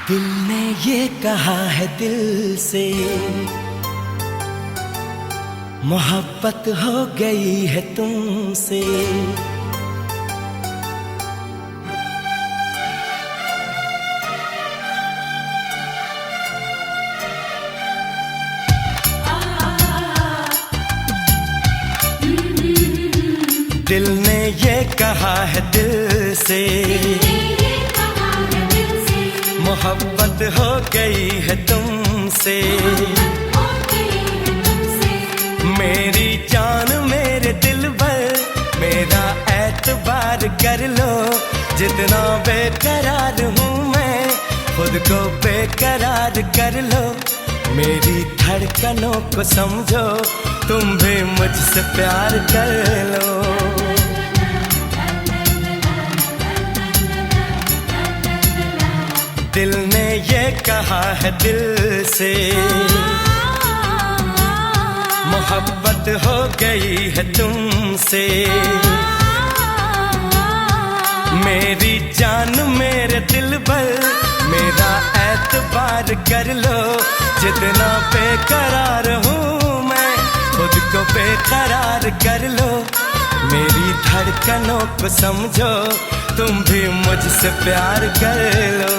दिल ने ये कहा है दिल से, मोहब्बत हो गई है तुमसे। दिल ने ये कहा है दिल से, मोहब्बत हो गई है तुमसे। मेरी जान मेरे दिल पर मेरा एतबार कर लो। जितना बेकरार हूँ मैं खुद को बेकरार कर लो। मेरी धड़कनों को समझो, तुम भी मुझसे प्यार कर लो। दिल ने ये कहा है दिल से, मोहब्बत हो गई है तुमसे। मेरी जान मेरे दिल पर मेरा एतबार कर लो। जितना बेकरार हूँ मैं खुद को बेकरार कर लो। मेरी धड़कनों को समझो, तुम भी मुझसे प्यार कर लो।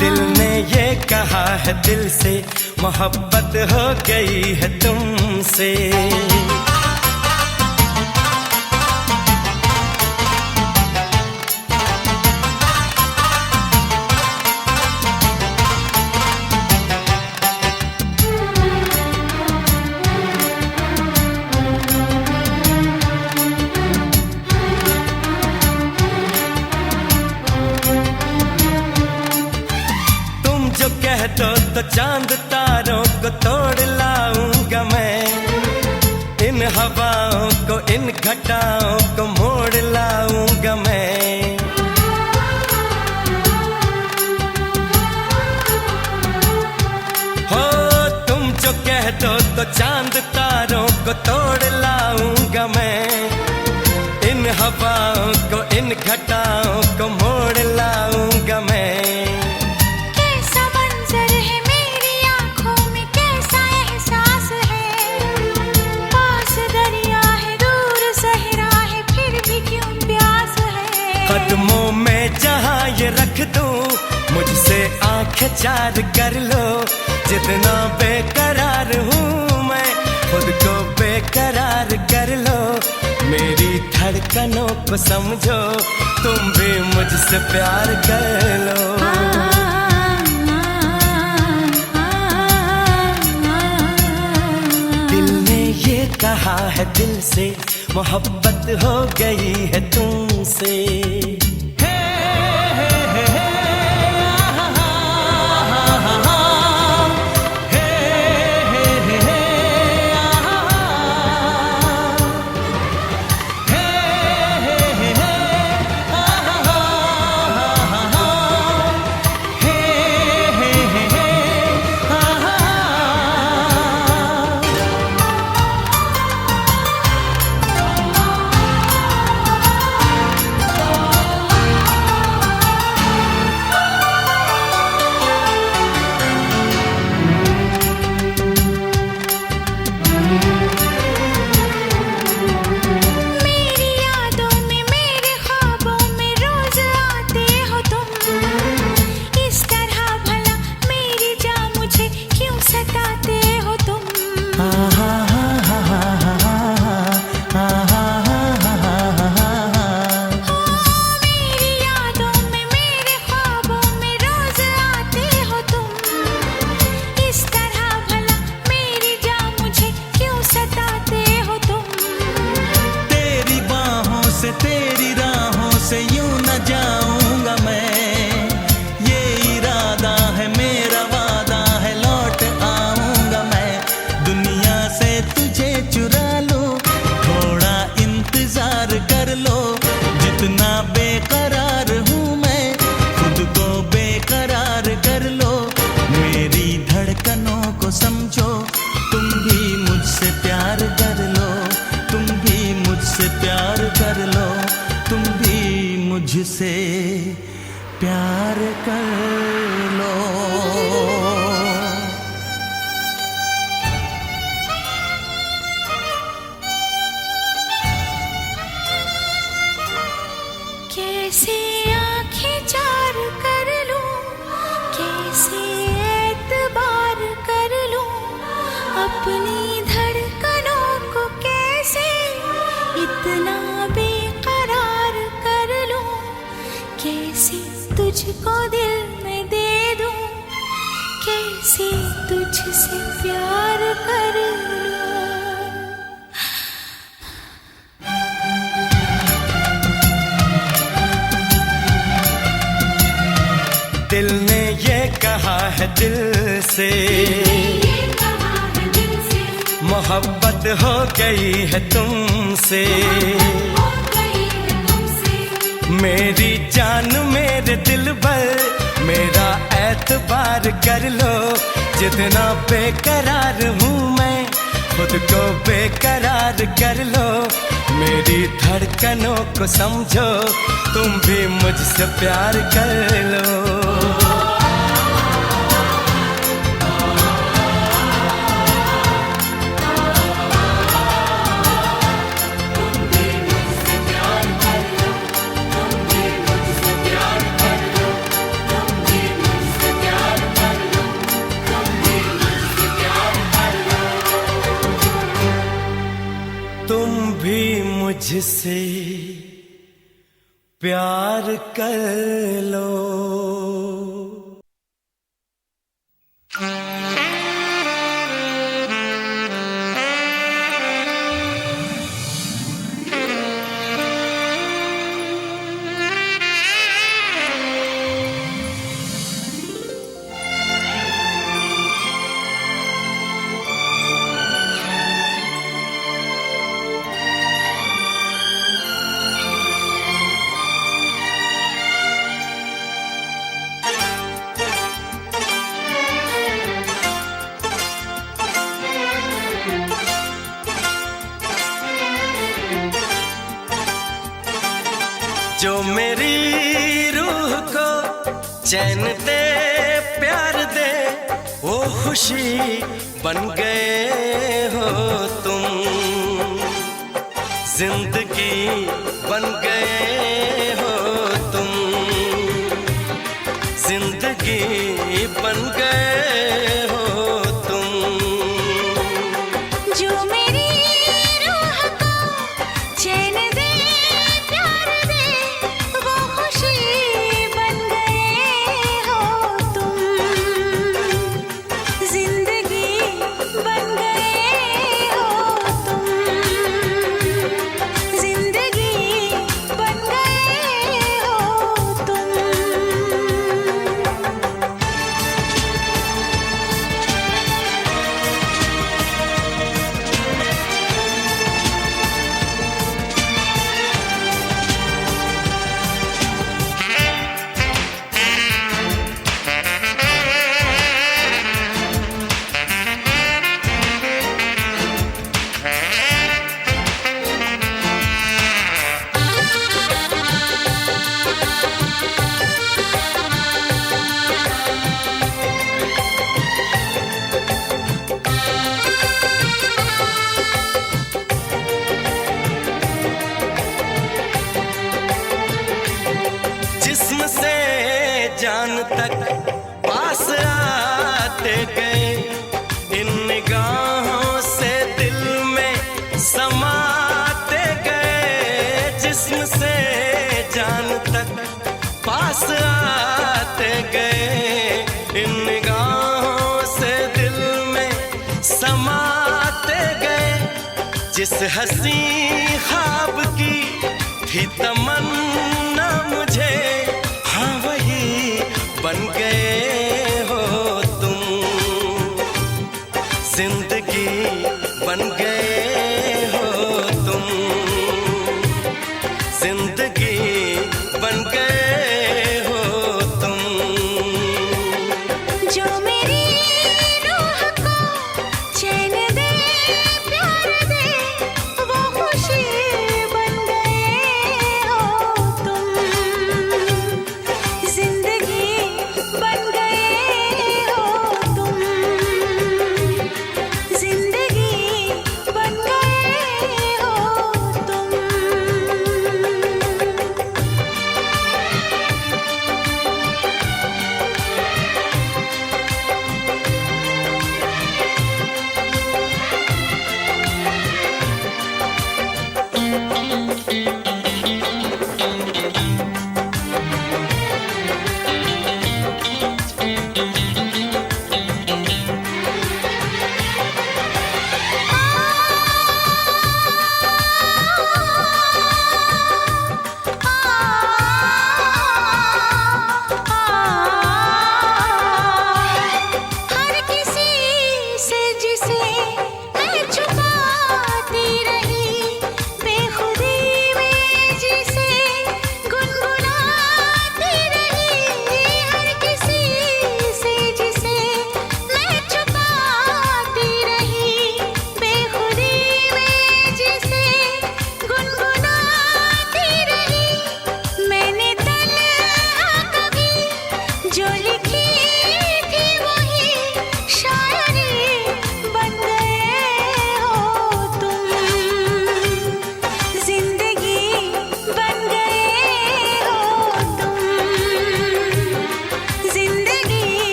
दिल ने ये कहा है दिल से, मोहब्बत हो गई है तुमसे। कह दो तो चांद तारों को तोड़ लाऊंगा मैं। इन हवाओं को इन घटाओं को मोड़ लाऊंगा मैं। हो तुम जो कह दो तो चांद तारों को तोड़ लाऊंगा मैं। इन हवाओं को इन घटाओं को मोड़ लाऊंगा मैं। कदमों में जहाँ ये रख दूं, मुझसे आंखें चार कर लो। जितना बेकरार हूँ मैं खुद को बेकरार कर लो। मेरी धड़कनों को समझो, तुम भी मुझसे प्यार कर लो। दिल ने ये कहा है दिल से, मोहब्बत हो गई है तुमसे। मुझसे प्यार कर लो। कैसे आंखें चार कर लूं, कैसे एतबार कर लूं, अपनी धड़कनों को कैसे इतना बेकरार कर लूं, कैसे तुझको दिल में दे दूं, कैसे तुझसे प्यार कर लूं। दिल ने ये कहा है दिल से, मोहब्बत हो गई है तुमसे। मेरी जान मेरे दिल पर मेरा एतबार कर लो। जितना बेकरार हूँ मैं खुद को बेकरार कर लो। मेरी धड़कनों को समझो, तुम भी मुझसे प्यार कर लो। तुम भी मुझसे प्यार कर लो। जो मेरी रूह को चैन दे प्यार दे, वो खुशी बन गए हो तुम। जिंदगी बन गए हो तुम, जिंदगी बन गए हो तुम। जो मेरी रूह को चैन दे प्यार दे, वो खुशी बन गए हो तुम। जिंदगी बन गए हो तुम, जिंदगी बन गए हो तुम। जिस्म से जान तक पास आते गए, इन निगाहों से दिल में समाते गए। जिस्म से जान तक पास आते गए, इन निगाहों से दिल में समाते गए। जिस हंसी ख्वाब की थी तमन्ना मुझे, हाँ वही बन गए हो तुम। जिंदगी बन गए हो तुम, जिंदगी बन गए हो तुम। जो मेरी रूह को चैन दे प्यार दे, वो खुशी बन गए हो तुम।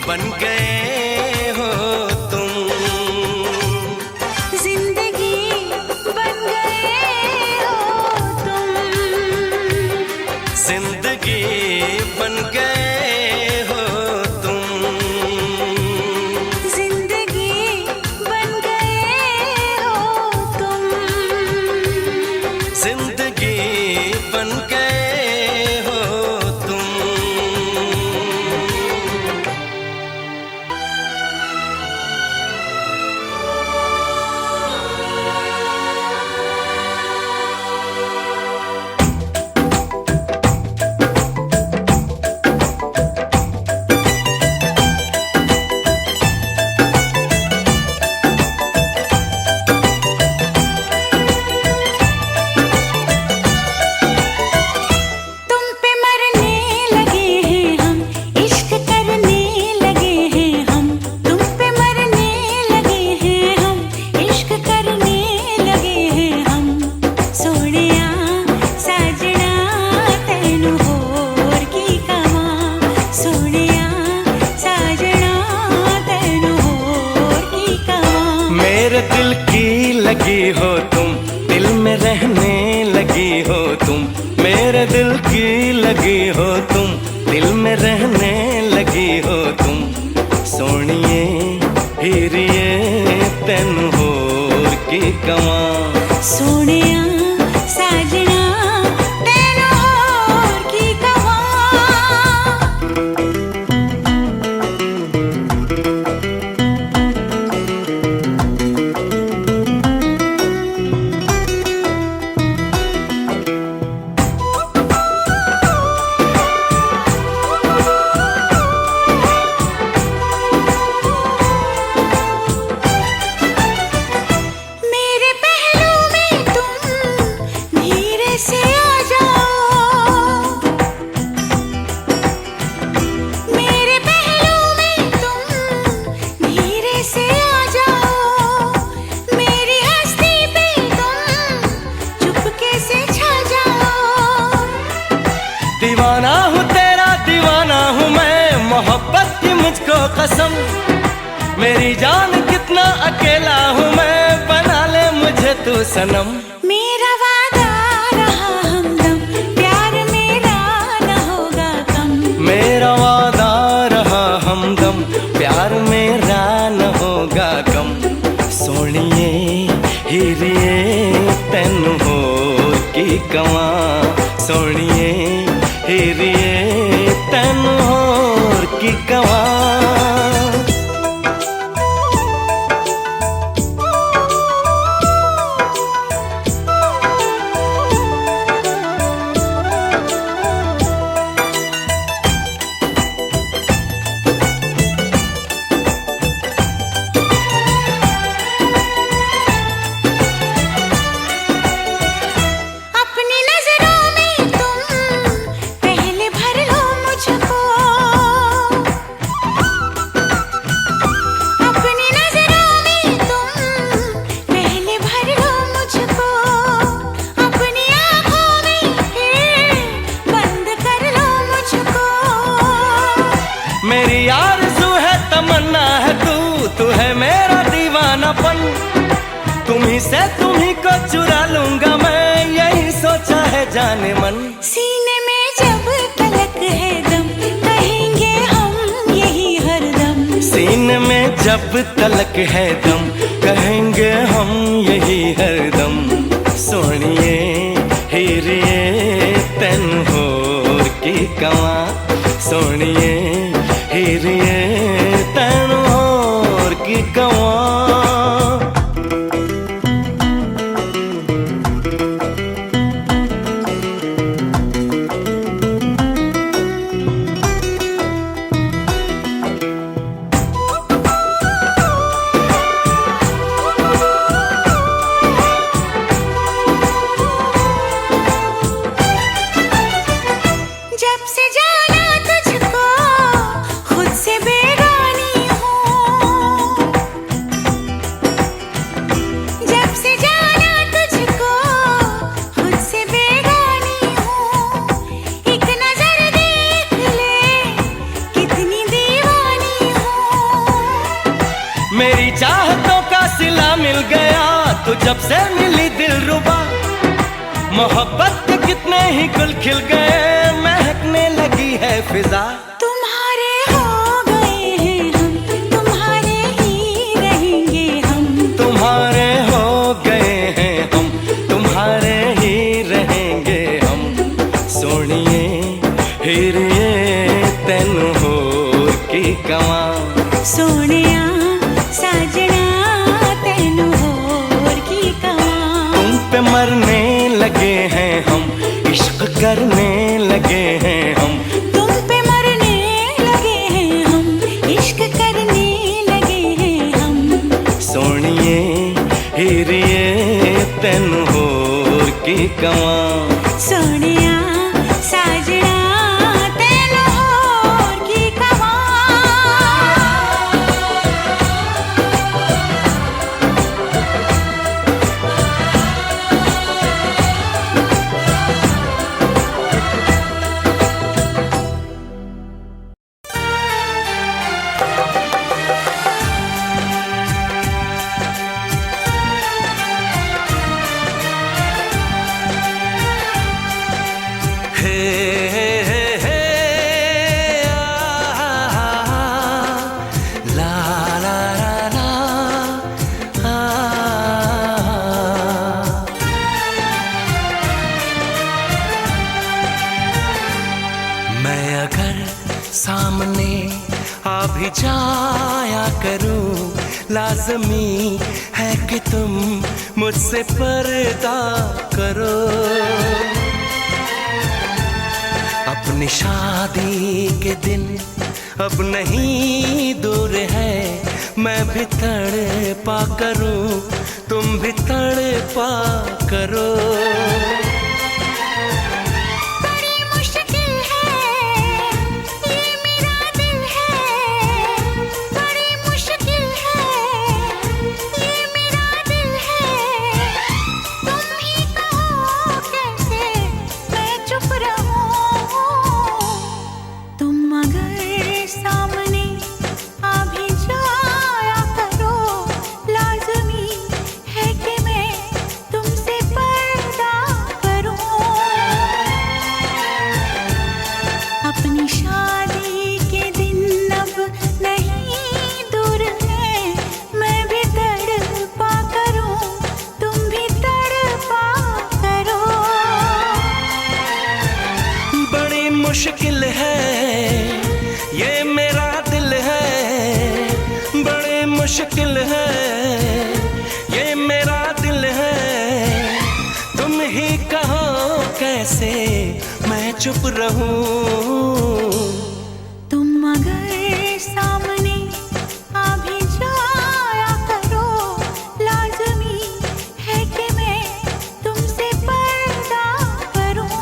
बन गए हो तुम। जिंदगी बन गए हो तुम। जिंदगी बन गए हो तुम। जिंदगी बन गए हो तुम। जिंदगी बन गए हो तुम। तुम पे मरने लगे हैं हम, इश्क करने लगे हैं हम। तुम पे मरने लगे हैं हम, इश्क करने लगे हैं हम। सोनिया साजना तैनू होर की कवा। सोनिया साजना तैनू होर की कवा। मेरे दिल की लगी हो तुम, दिल में रहने लगी हो तुम। मेरे दिल की लगी हो तुम, दिल में रहने लगी हो तुम। सोनिए हीरिए तैनू होर की कवा। सोनिया साजना तैनू होर की कवा। मेरे पहलू में तुम धीरे से आ जाओ। मेरे पहलू में तुम धीरे से आ जाओ। मेरी हस्ती पे तुम चुपके से छा जाओ। दीवाना हूँ तेरा, दीवाना हूँ मैं, मोहब्बत की मुझको कसम। मेरी जान कितना अकेला हूँ मैं, बना ले मुझे तू सनम। मेरा वादा रहा हमदम, प्यार मेरा न होगा कम। मेरा वादा रहा हमदम, प्यार मेरा न होगा कम। सोनिए हीरिए तैनू होर की कवा। सोनिए हीरिए तैनू होर की कवा। अपनी नजरों में तुम पहले भर लो मुझको। अपनी नजरों में तुम पहले भर लो मुझको। अपनी आँखों में फिर बंद कर लो मुझको। मेरी आरज़ू है, तमन्ना है तू है मेरा दीवानापन। तुम्ही से तुम्ही को चुरा लूंगा मैं, यही सोचा है जाने मन। सीने में जब तलक है दम, कहेंगे हम यही हरदम। सीने में जब तलक है दम, कहेंगे हम यही हरदम। सोनिए हीरिए तैनू होर की कवा। सोनिए हीरिए तैनू होर की कवा। जब से जाना तुझको सिला मिल गया तू जब से मिली दिलरुबा। मोहब्बत के कितने ही गुल खिल गए, महकने लगी है फिजा। तुम्हारे हो गए हैं हम, तुम्हारे ही रहेंगे हम। तुम्हारे हो गए हैं हम, तुम्हारे ही रहेंगे हम। सोनिए हीरिए तेनू होर की कवां। सोनिया साजना तेनू होर की कवां। तुम पे मरने लगे हैं हम, इश्क करने लगे हैं हम। तुम पे मरने लगे हैं हम, इश्क करने लगे हैं हम। सोनिए हीरिए तेनू होर की कवां। सोनिया साजना तेनू होर की कवां। हे हे हे ला ला ला ला मैं अगर सामने आ भी जाया करूं, लाज़मी है कि तुम मुझसे पर्दा करो। अपनी शादी के दिन अब नहीं दूर है, मैं भी तड़पा करूं, तुम भी तड़पा करो। बड़ी मुश्किल है ये मेरा दिल है, बड़ी मुश्किल है ये मेरा दिल है। तुम ही कहो कैसे मैं चुप रहूं। तुम अगर सामने आ भी जाया करो, लाज़मी है कि मैं तुमसे पर्दा करूं। अपनी शादी के दिन अब नहीं दूर है, मैं भी तड़पा करूं, तुम भी तड़पा करो। बड़ी मुश्किल है ये मेरा दिल है, बड़ी मुश्किल है ये मेरा दिल है। तुम ही कहो कैसे मैं चुप रहूं। तुम अगर सामने आ भी जाया करो, लाज़मी है कि मैं तुमसे पर्दा करूं।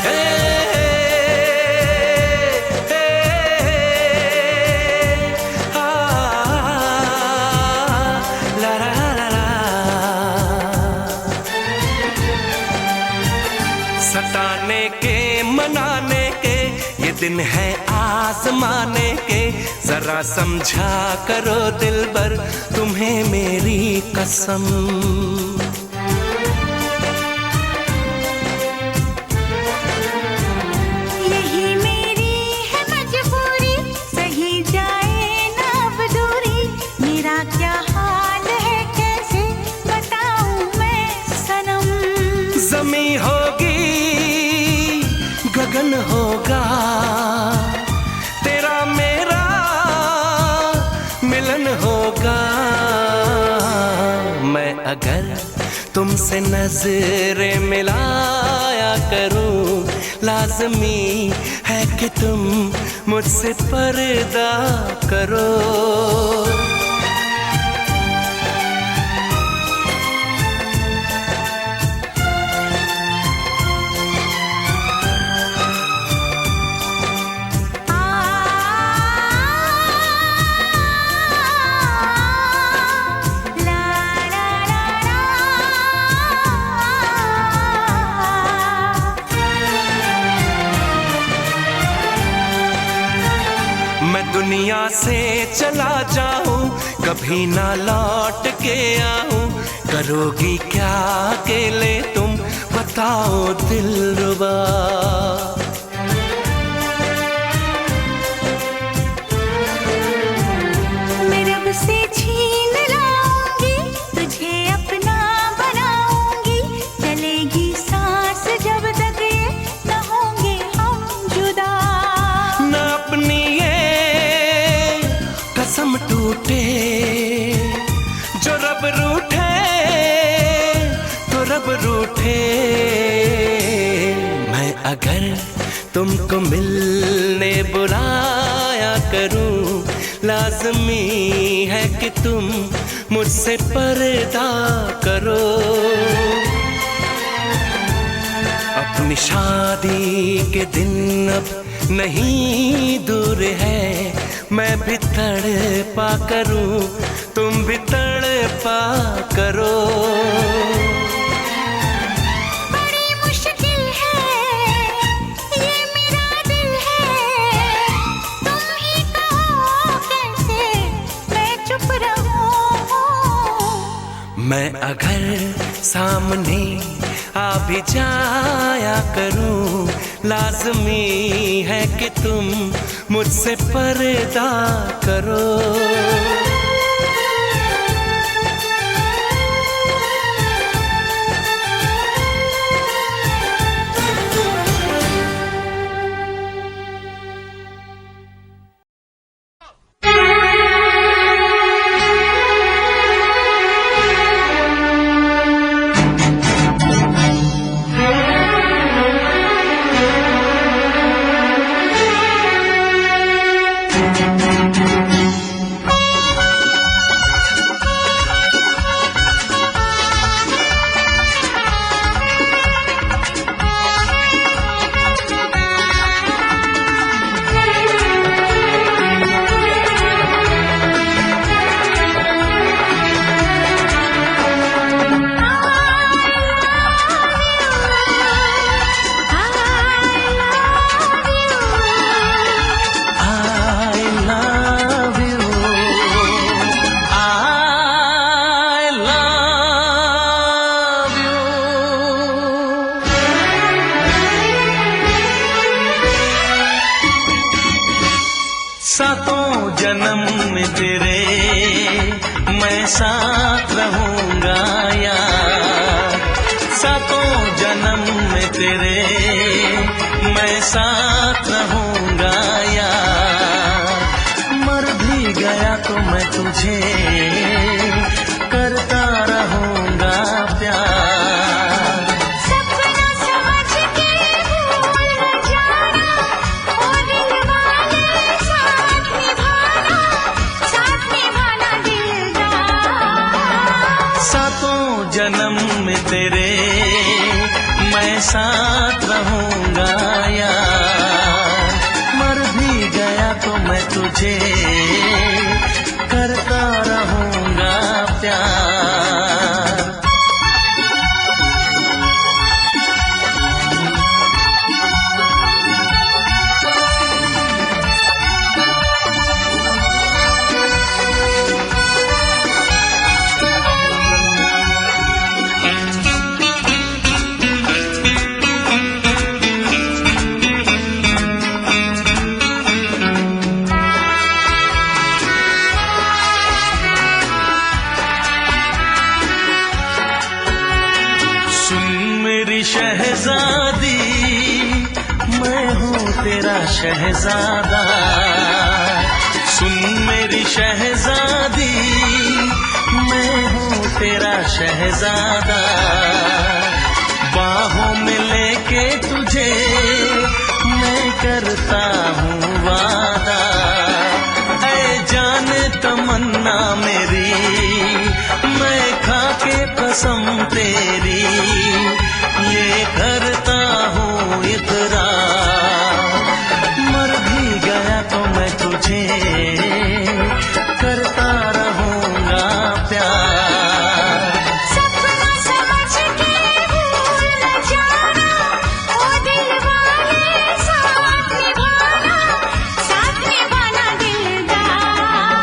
हे हे आ ला ला ला ला। सताने के मनाने के ये दिन है आजमाने के, जरा समझा करो दिलबर तुम्हें मेरी कसम। यही मेरी है मजबूरी, सही जाए ना अब दूरी। मेरा क्या हाल है कैसे बताऊं मैं सनम। जमी होगी गगन होगा, तेरा मेरा मिलन होगा। मैं अगर तुमसे नजरें मिलाया करूं, लाज़मी है कि तुम मुझसे पर्दा करो। ला ला ला ला। कभी ना लौट के आऊं, करोगी क्या अकेले तुम बताओ दिलरुबा। मैं रब से छीन लाऊंगी, तुझे अपना बनाऊंगी, चलेगी सांस जब तक ये न होंगे हम जुदा। न अपनी ये कसम टूटे, जो रब रूठे तो रब रूठे। मैं अगर तुमको मिलने बुलाया करूं, लाज़मी है कि तुम मुझसे पर्दा करो। अपनी शादी के दिन अब नहीं दूर है, मैं भी तड़पा करूं, तुम भी तड़पा करो। बड़ी मुश्किल है ये मेरा दिल है, तुम ही कहो कैसे मैं चुप रहूं। मैं अगर सामने आ भी जाया करूं, लाज़मी है कि तुम मुझसे पर्दा करो। सातों जन्म में तेरे मैं साथ रहूंगा यार, सातों जन्म में तेरे मैं साथ रहूंगा यार। मर भी गया तो मैं तुझे करता रहूंगा प्यार। सपना समझ के भूल न जाना, ओ दिल वाले साथ निभाना दिलदार। सातों जन्म में तेरे मैं साथ रहूंगा यार। मर भी गया तो मैं तुझे करता रहूंगा प्यार। शहजादी मैं हूँ तेरा शहजादा, सुन मेरी शहजादी मैं हूँ तेरा शहजादा। बाहों में लेके तुझे मैं करता हूँ वादा। ऐ जान तमन्ना मेरी मैं खा के कसम तेरी ये करता हूँ इकरार। मर भी गया तो मैं तुझे करता रहूंगा प्यार। सपना समझ के भूल न जाना, ओ दिल वाले साथ निभाना दिलदार।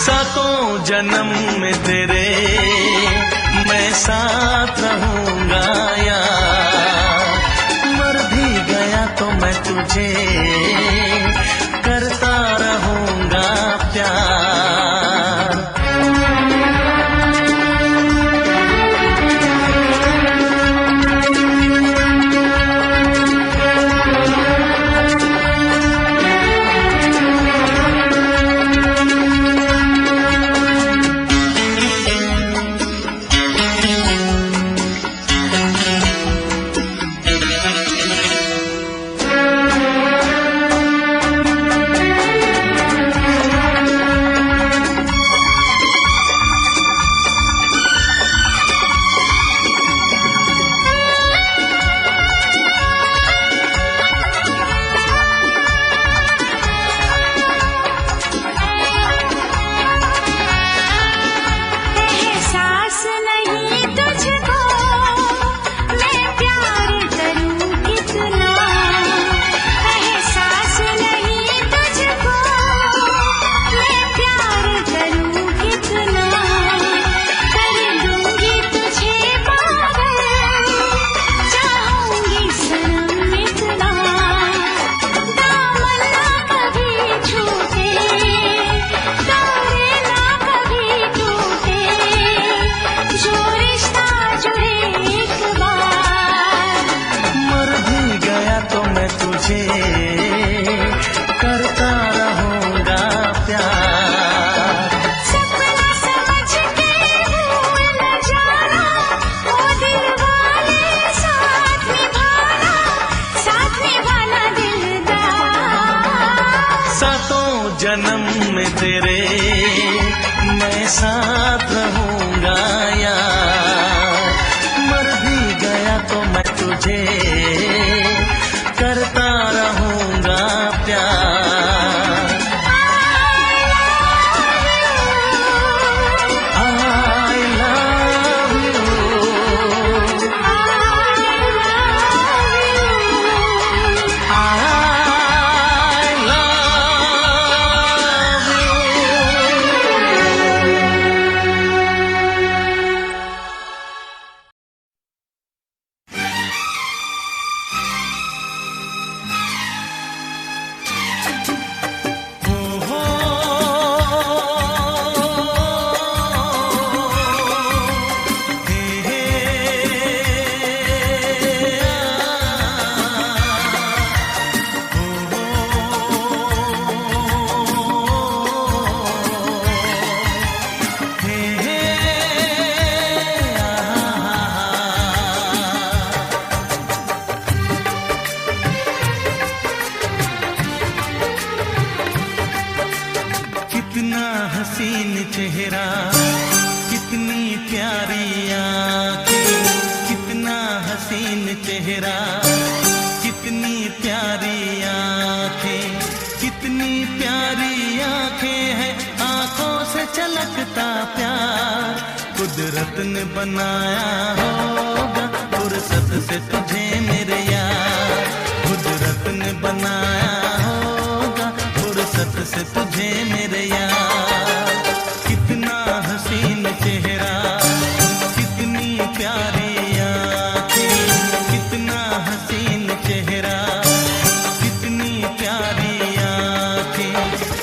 सातों जन्म में तेरे मैं साथ रहूंगा यार। मर भी गया तो मैं तुझे करता रहूंगा प्यार। I love you, I love you। कितना हसीन चेहरा, कितनी प्यारी आँखें, कितना हसीन चेहरा, कितनी प्यारी आँखें, कितनी प्यारी आँखें हैं, आँखों से छलकता प्यार। कुदरत ने बनाया होगा फुर्सत से तुझे मेरे यार। कुदरत ने बनाया होगा फुर्सत से तुझे मेरे यार। कितना हसीन चेहरा, कितनी प्यारी आँखें, कितना हसीन चेहरा, कितनी प्यारी आँखें,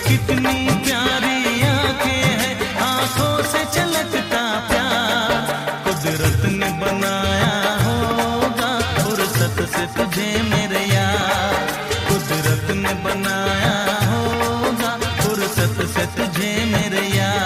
कितनी प्यारी आँखें हैं, आँखों से छलकता प्यार। कुदरत ने बनाया होगा फुर्सत से तुझे मेरे यार। कुदरत ने बनाया होगा फुर्सत से तुझे मेरे यार।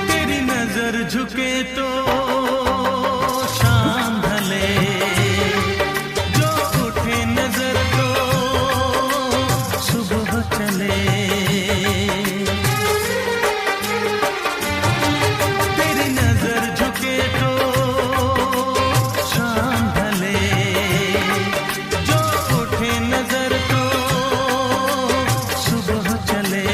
तेरी नजर झुके तो शाम ढले, जो उठे नजर तो सुबह चले। तेरी नजर झुके तो शाम ढले, जो उठे नजर तो सुबह चले।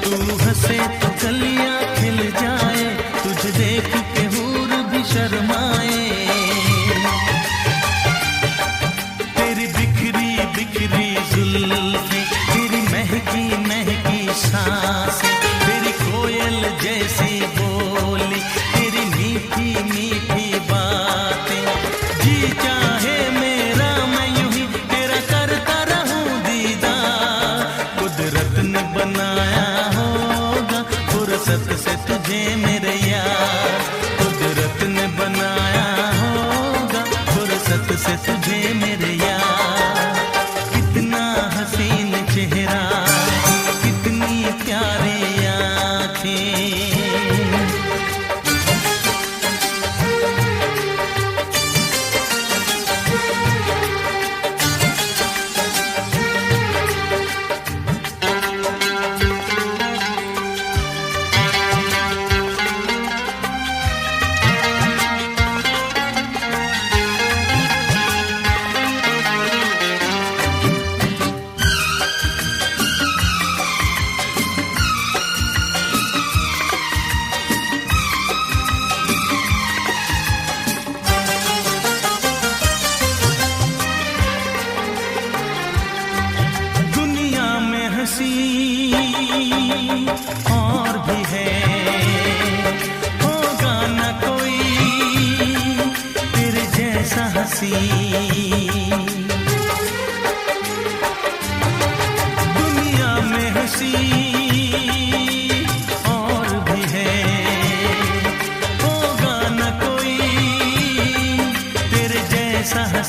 तू हंसे तो कलियां खिल जाए, तुझे देख के हूर भी शर्माए। तेरी बिखरी बिखरी जुल्फें, तेरी महकी महकी सांसें, तेरी कोयल जैसी बोली, तेरी मीठी मीठी बातें। जी चाहे मेरा मैं यूं ही तेरा करता रहूं दीदार। कुदरत ने बनाया होगा फुर्सत से तुझे मेरे यार। कुदरत ने बनाया होगा फुर्सत से तुझे मेरे यार। कितना हसीन चेहरा, कितनी प्यारी आँखें।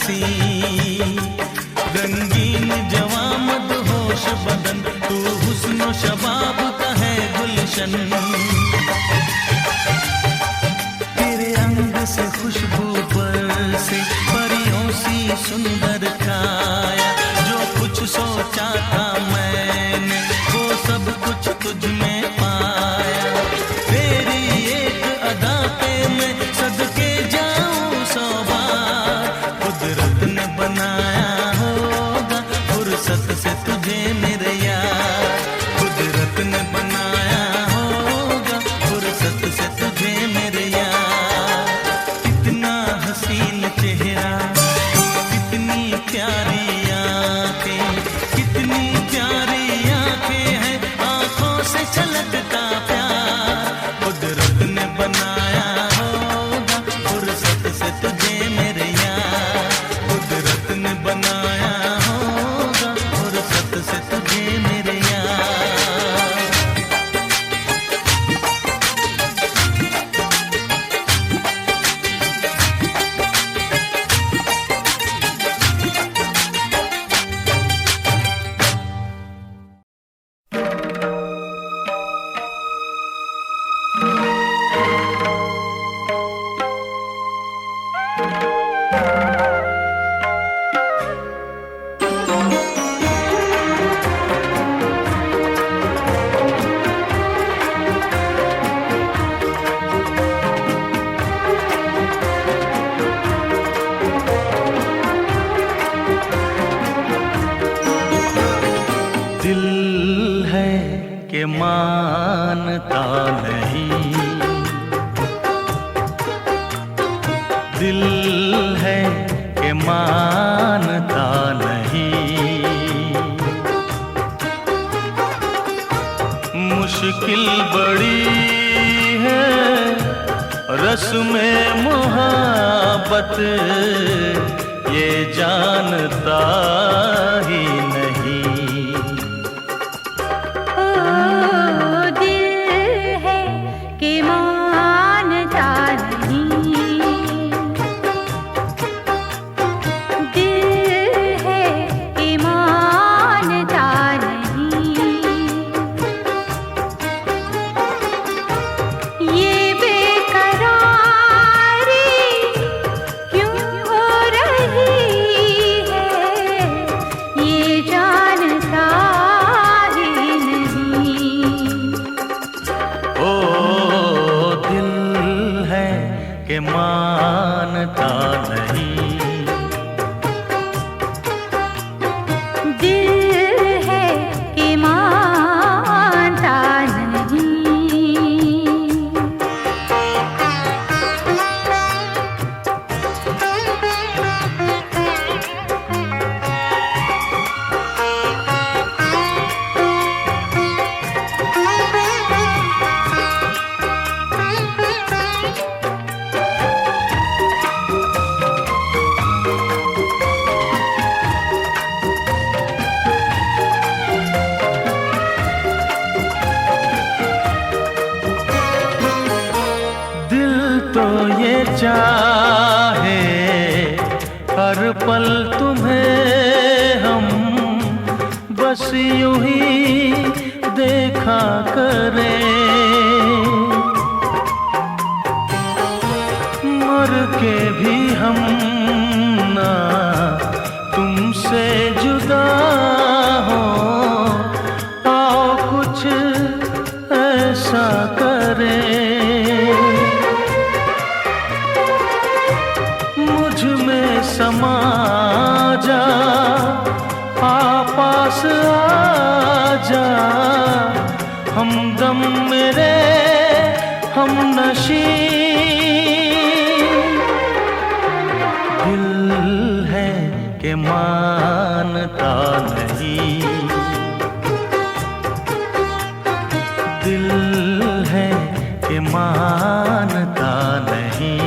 हंसी, रंगीन जवां मदहोश बदन, तू हुस्न शबाब का है गुलशन। तेरे अंग से खुशबू बरसे, परियों सी सुंदर काया, जो कुछ सोचा था मैंने वो सब कुछ तुझ में पाया। तेरी एक अदा पे मैं सदके जाऊं 100 बार, कुदरत ने बनाया होगा फुर्सत से तुझे मेरे यार, कुदरत ने बनाया होगा फुर्सत से तुझे मेरे यार। कितना हसीन चेहरा, कितनी प्यारी आंखें, कितनी प्यारी आंखें हैं, आंखों से छलकता प्यार, कुदरत ने बनाया होगा फुर्सत से तुझे मेरे यार, कुदरत ने बनाया होगा फुर्सत से तुझे मेरे यार। दिल है कि मानता नहीं, दिल है कि मानता नहीं, मुश्किल बड़ी है रस्म मोहब्बत, ये जानता ही नहीं। मानता नहीं, दिल है कि मानता चाहे हर पल तुम्हें हम बस यूं ही देखा करें, मर के भी हम ना तुमसे जुदा हो, आओ कुछ ऐसा करें, समा जा पास आजा, हमदम मेरे हम नशी, दिल है कि मानता नहीं, दिल है कि मानता नहीं।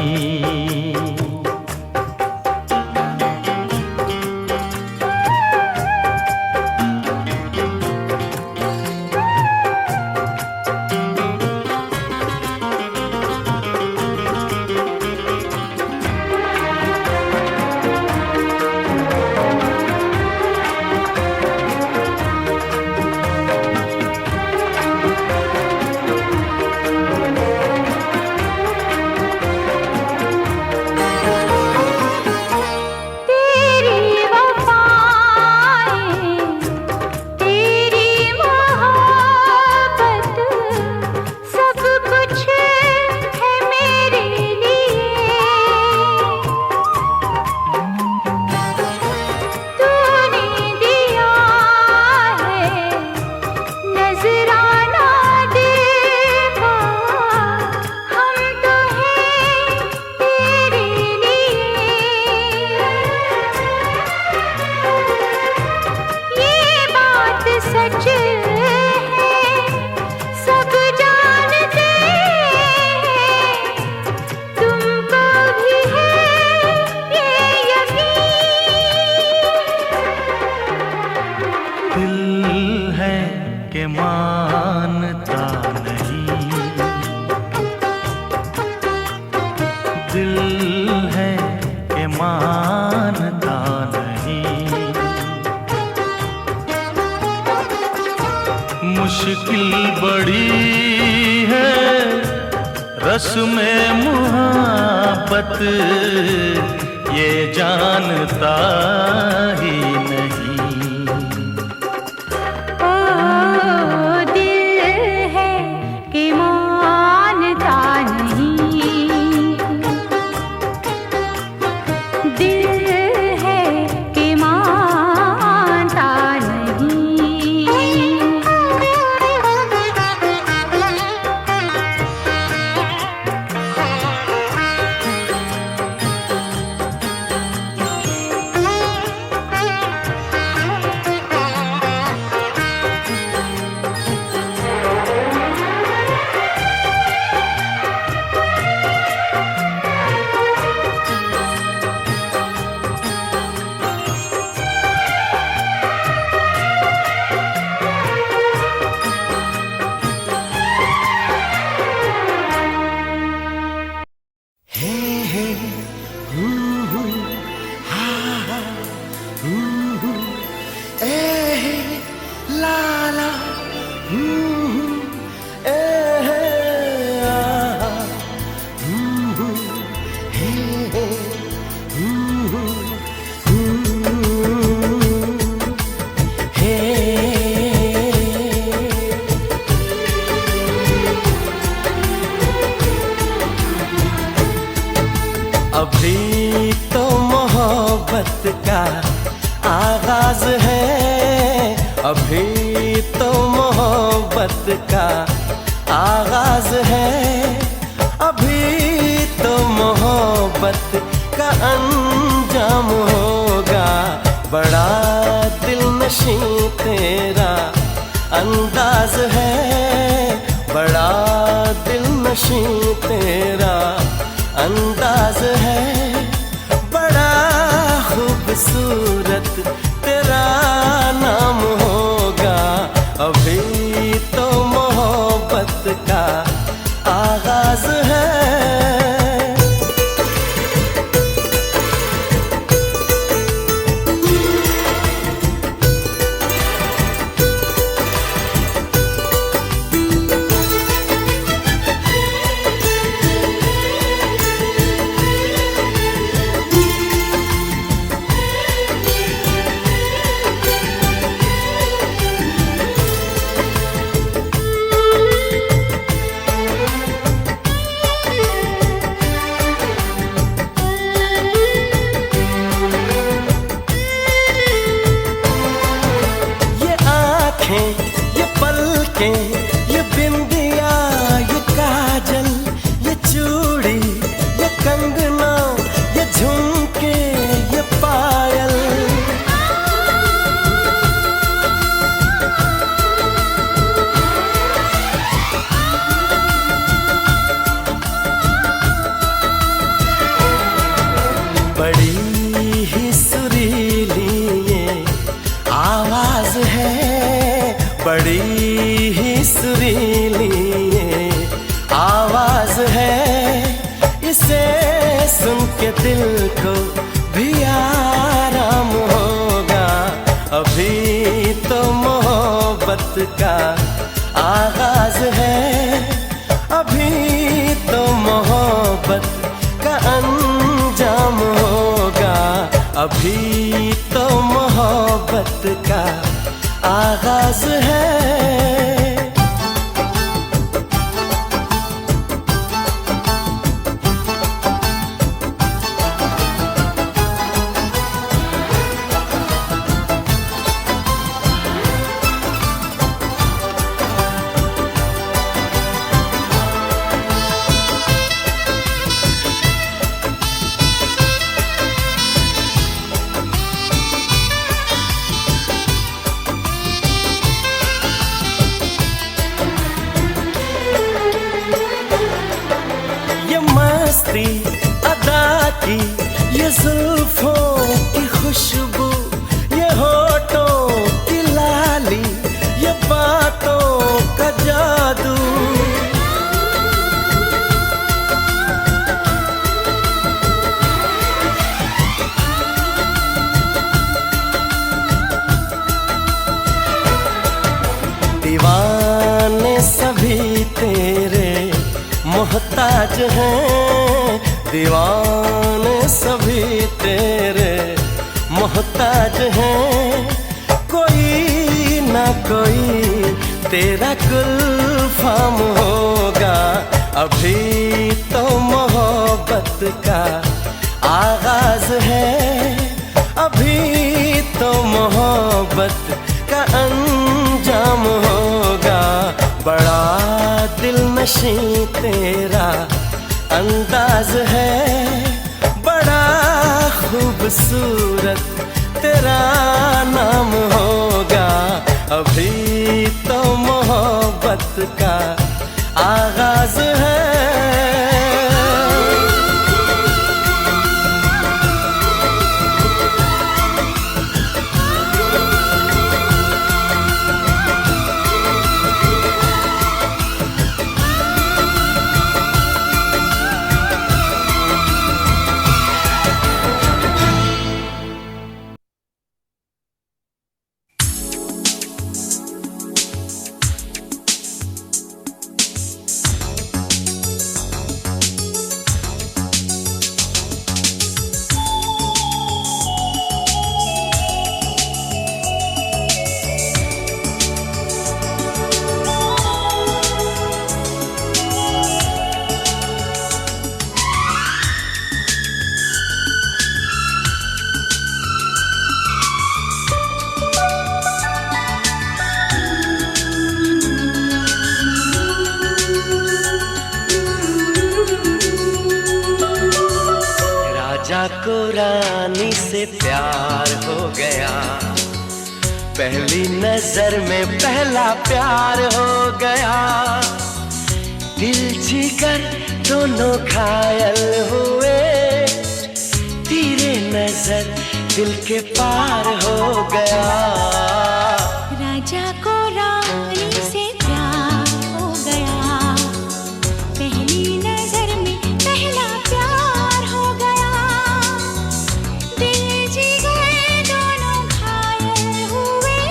पड़ी है रस में मुहब्बत, ये जानता ही नहीं। ओ दिल है कि मानता नहीं, दिल है कि मानता नहीं। अभी तो मोहब्बत का आगाज है, अभी तो मोहब्बत का आगाज है, अभी तो मोहब्बत का अंजाम होगा। बड़ा दिलनशी तेरा अंदाज है, बड़ा दिलनशी तेरा अंदाज है, बड़ा खूबसूरत तेरा नाम होगा। अभी तो मोहब्बत का आगाज है। ये पलकें, ये बिंदिया, ये काजल, ये चूड़ी, ये कंगना, ये झुमके, ये पायल, बड़ी ही सुरीली ये आवाज है, बड़ी ही सुरीली ये आवाज है। इसे सुन के दिल को भी आराम होगा। अभी तो मोहब्बत का आगाज है, अभी तो मोहब्बत का अंजाम होगा। अभी तो मोहब्बत का आगाज है। अदा की ये जुल्फों की खुशबू, ये होठों की लाली, ये बातों का जादू, दीवाने मोहताज हैं, दीवाने सभी तेरे मोहताज हैं। कोई ना कोई तेरा गुलफाम होगा, अभी तो मोहब्बत का आगाज है, अभी तो मोहब्बत का अंजाम होगा। बड़ा दिलनशीं तेरा अंदाज है, बड़ा खूबसूरत तेरा नाम होगा, अभी तो मोहब्बत का आगाज है। राजा को रानी से प्यार हो गया, पहली नजर में पहला प्यार हो गया। दिल जिगर दोनों घायल हुए, तेरे नजर दिल के पार हो गया। राजा को रानी से प्यार हो गया, पहली नजर में पहला प्यार हो गया। दिल जिगर दोनों घायल हुए,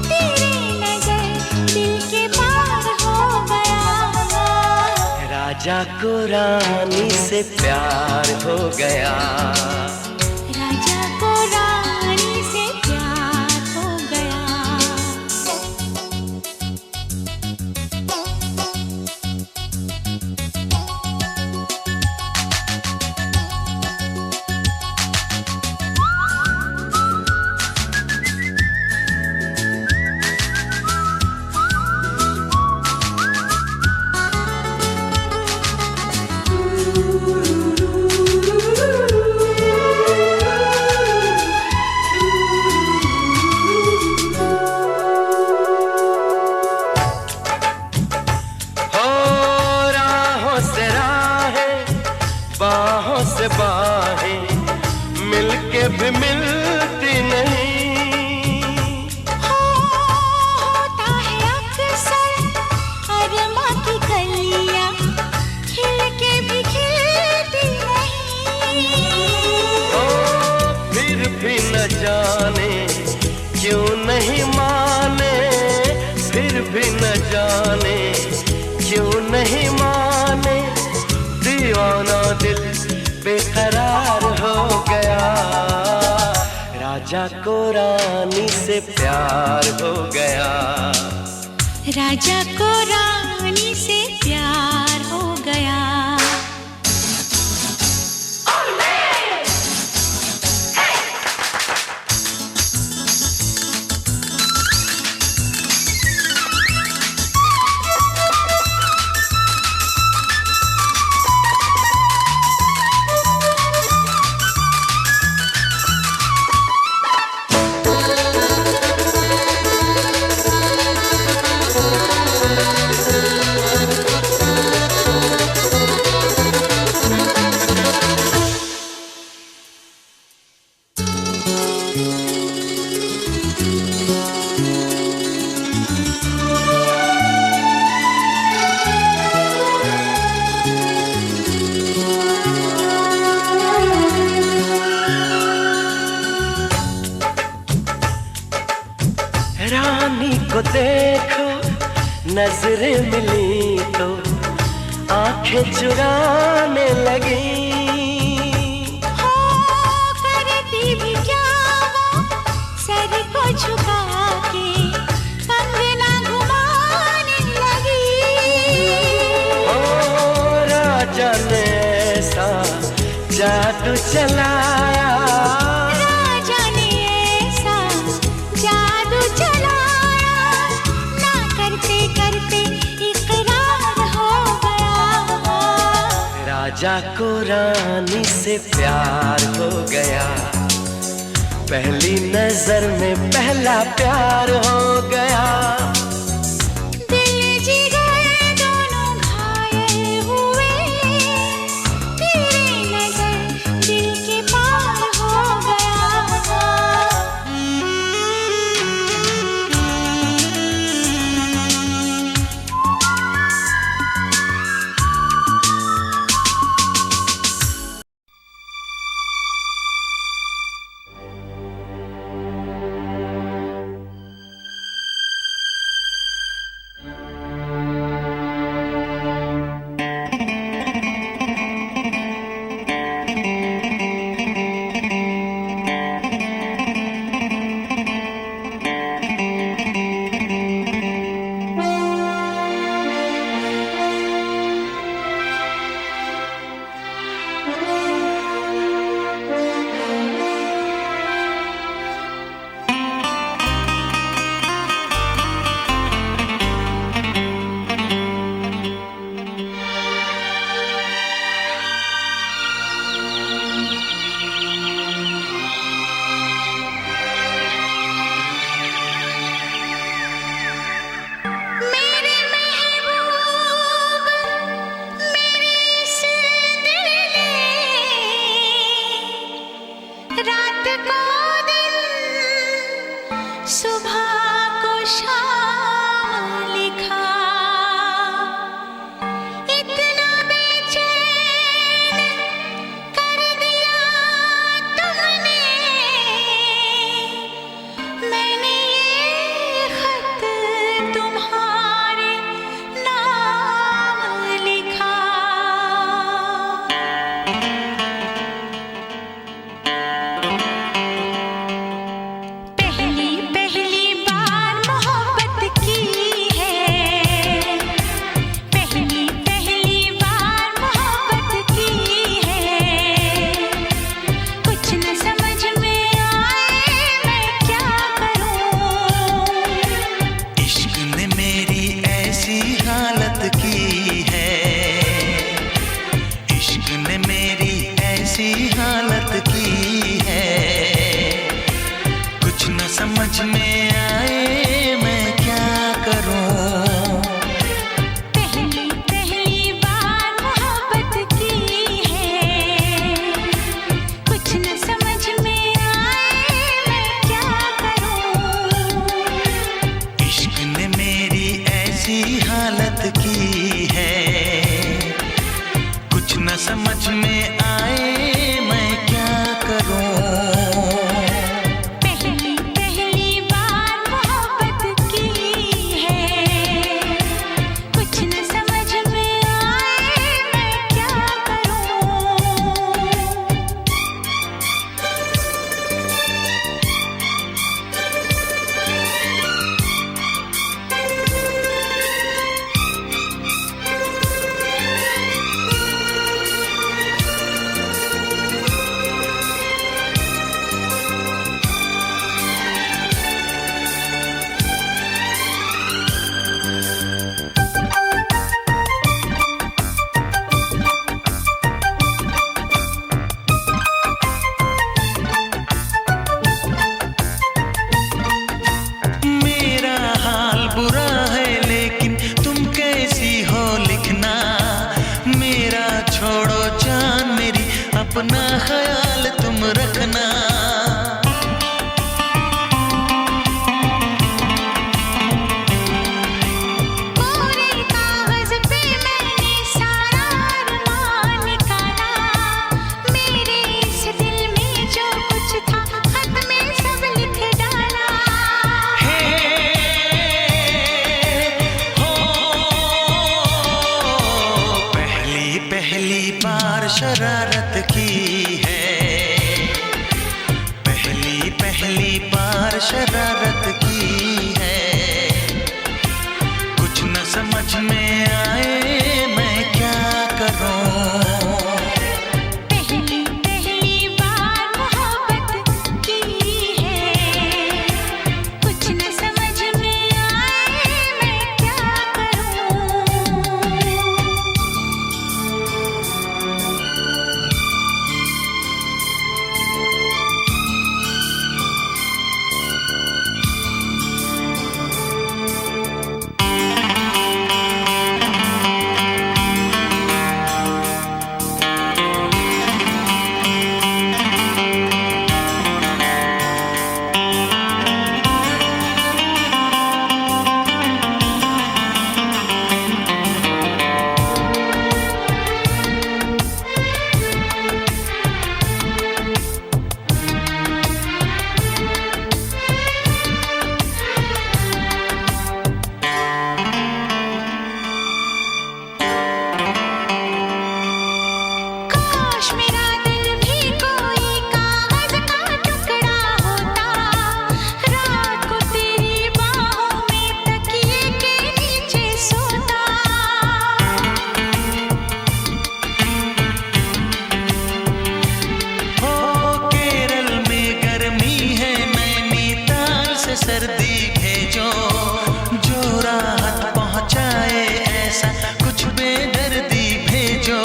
तेरे नजर दिल के पार हो गया। राजा को रानी से प्यार हो गया, राजा को रानी से प्यार हो गया। बाहों से बाहें मिलके भी मिलती नहीं। होता है अक्सर अरमा की कलियां खिल के भी खिलती नहीं। फिर भी न जाने क्यों नहीं माने, फिर भी न जाने क्यों नहीं माने। दीवाना दिल बेकरार हो गया, राजा को रानी से प्यार हो गया। राजा को रानी से प्यार हो गया। रानी को देखो, नजरें मिली तो आंखें चुराने लगी। हो करती भी क्या वो सर को झुका के कंगना घुमाने लगी। ओ राजा ने ऐसा जादू चलाया, राजा ने ऐसा जादू चलाया, ना करते करते इकरार हो गया। राजा को रानी से प्यार हो गया, पहली नजर में पहला प्यार हो गया। दिल जिगर दोनों घायल हुए, तेरी नजर दिल के पार हो गया। मेरे महबूब मेरे इस दिल ने रात को दिन सुबह को शाम लिखा। इतना बेचैन कर दिया तुमने, मैंने ये खत तुम्हारे नाम लिखा। पहली पहली बार मोहब्बत की है, पहली पहली बार मोहब्बत की है। कुछ न समझ में आए मैं क्या करूं। इश्क ने मेरी ऐसी हालत की है, इश्क ने मेरी ऐसी हालत की है। कुछ न समझ में आए मैं क्या करूं। पहली पहली बार मोहब्बत की है, कुछ न समझ में आए मैं क्या करूं। इश्क ने मेरी ऐसी हालत की है, कुछ न समझ में आए मैं क्या करूं। पहली पहली बार मोहब्बत की है, कुछ न समझ में आए मैं क्या करूं। मेरा हाल बुरा है लेकिन तुम कैसी हो लिखना। मेरा छोड़ो जान मेरी, अपना ख्याल तुम रखना। पूरे कागज पे मैंने सारा अरमान निकाला, मेरे इस दिल में जो कुछ था खत में सब लिख डाला। हे हो शरारत की है, पहली पहली बार शरारत की है। कुछ न समझ में आए मैं क्या करूं। पहली पहली बार मोहब्बत की है, कुछ न समझ में आए मैं क्या करूं। काश मेरा दिल भी कोई कागज का टुकड़ा होता, रात को तेरी बाहों में तकिए के नीचे सोता। हो केरल में गर्मी है, नैनीताल से सर्दी भेजो, जो राहत पहुंचाए ऐसा कुछ बेदर्दी भेजो।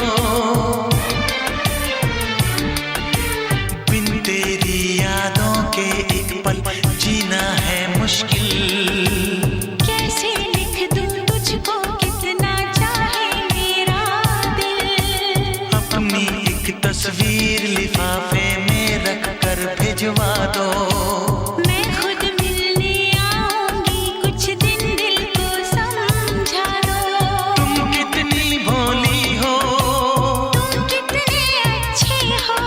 बिन तेरी यादों के एक पल जीना है मुश्किल। कैसे लिख दूं तुझको कितना चाहे मेरा दिल, अपनी एक तस्वीर लिफाफे में रख कर भिजवा दो। मैं खुद मिलने आऊंगी, कुछ दिन दिल को समझा दो। तुम कितनी भोली हो, तुम कितने अच्छे हो,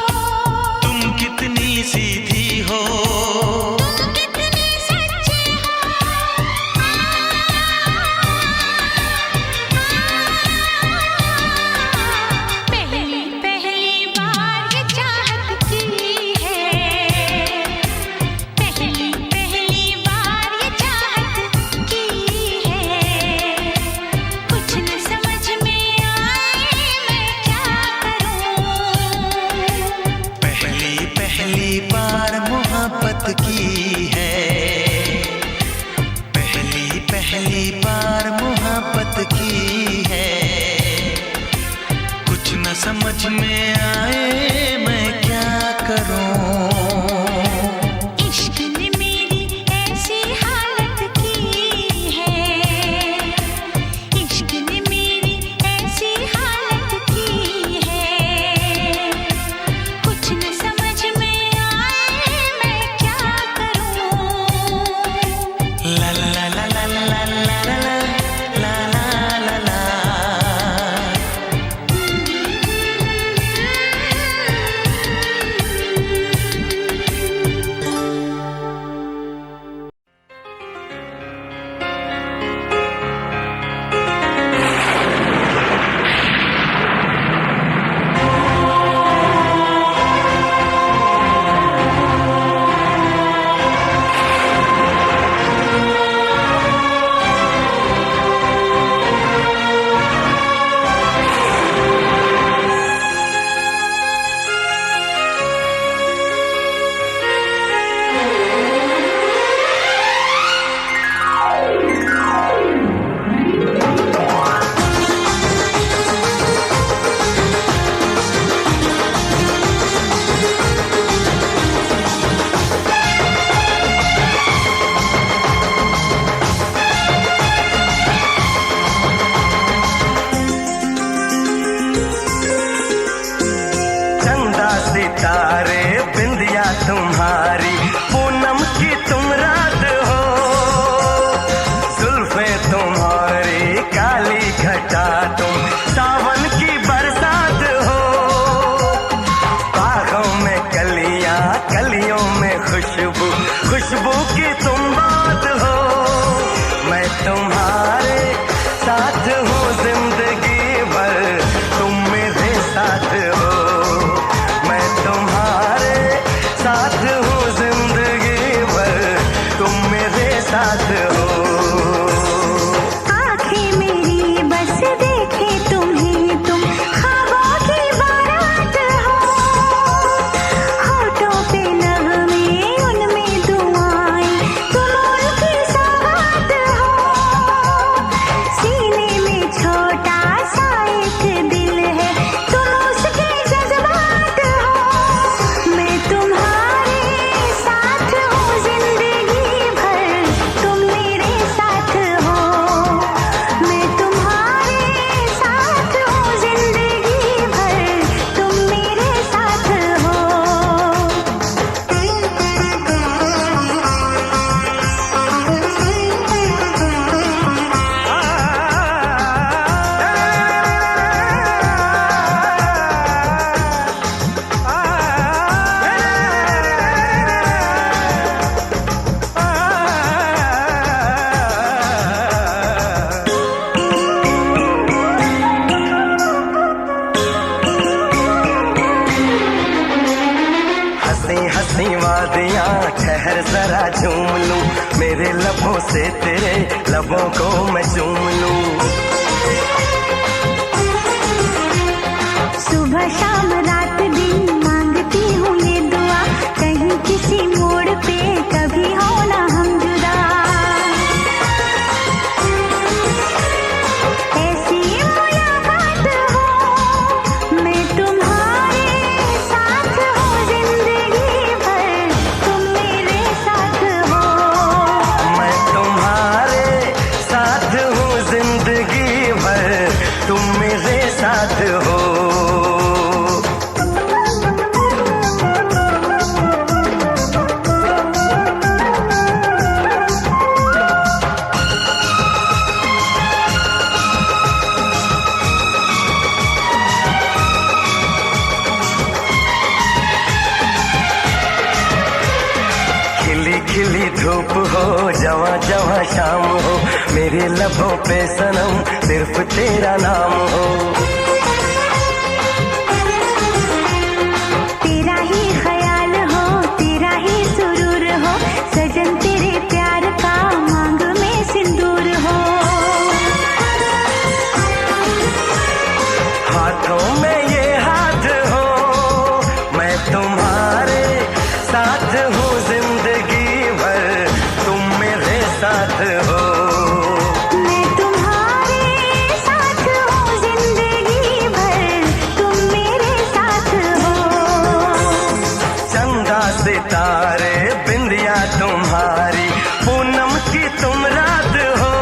तुम कितनी सीधी हो, तुम कितने सच्चे हो। पहली पहली बार ये चाहत की है, पहली पहली बार ये चाहत की है। कुछ न समझ में आए मैं क्या करूं। पहली पहली बार मोहब्बत की है, पहली पहली बार मोहब्बत की है। कुछ न समझ में आए मैं क्या करूं। इश्क ने मेरी ऐसी हालत की है, इश्क ने मेरी ऐसी हालत की है। कुछ न समझ में आए मैं क्या करूं। ला ला ला ला ला ला ला ला ला ला ला ला। सी वादियाँ ठहर जरा झूम लूं, मेरे लबों से तेरे लबों को मैं चूम लूं। सुबह शाम रात दिन मांगती हूँ ये दुआ, कहीं किसी मोड़ पे कभी हो ना हम जुदा। ऐसी मुलाकात हो, मैं तुम्हारे साथ हूँ जिंदगी भर, तुम मेरे साथ हो। मैं तुम्हारे साथ हूँ जिंदगी भर, तुम मेरे साथ हो। खिली खिली धूप हो, जवां जवां शाम हो, मेरे लबों पे सनम सिर्फ तेरा नाम हो। तेरा ही ख्याल हो, तेरा ही सुरूर हो, सजन तेरे प्यार का मांग में सिंदूर हो। हाथों में ये हाथ हो, मैं तुम्हारे साथ हूँ जिंदगी भर, तुम मेरे साथ हो। मैं तुम्हारे साथ हूँ जिंदगी भर, तुम मेरे साथ हो। चंदा सितारे बिंदिया तुम्हारी, पूनम की तुम रात हो।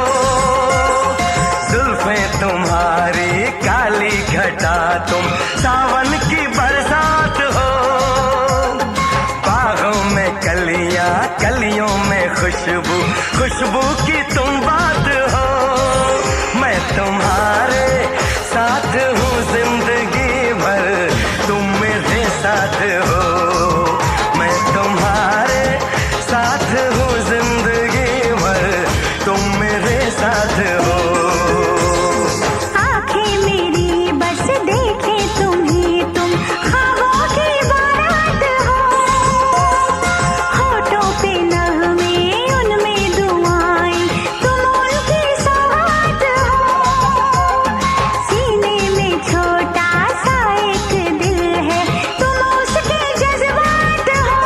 जुल्फे तुम्हारी काली घटा, तुम सावन की बरसात हो। बागों में कलियां, कलियों में खुशबू, खुशबू की तुम बात हो। मैं तुम्हारे साथ हूँ जिंदगी भर, तुम मेरे साथ हो। मैं तुम्हारे साथ हूँ जिंदगी भर, तुम मेरे साथ हो। आँखें मेरी बस देखे तुम्हीं, तुम ख्वाबों की बारात हो। होठों पे नगमे, उनमें दुआएं, तुम उनकी सौगात हो। सीने में छोटा सा एक दिल है, तुम उसके जज्बात हो।